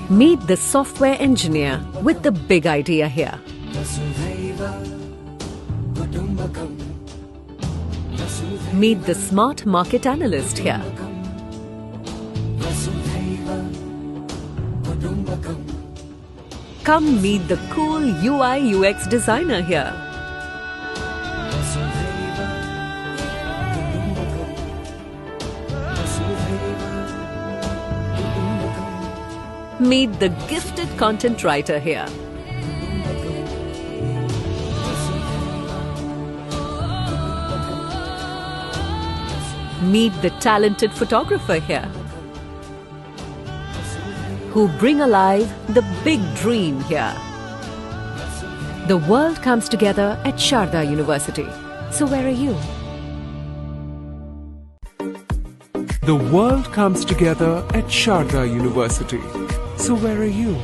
Meet the software engineer with the big idea here. Meet the smart market analyst here. Come meet the cool UI UX designer here. Meet the gifted content writer here. Meet the talented photographer here, who bring alive the big dream here. The world comes together at Sharda University. So where are you? The world comes together at Sharda University. So where are you?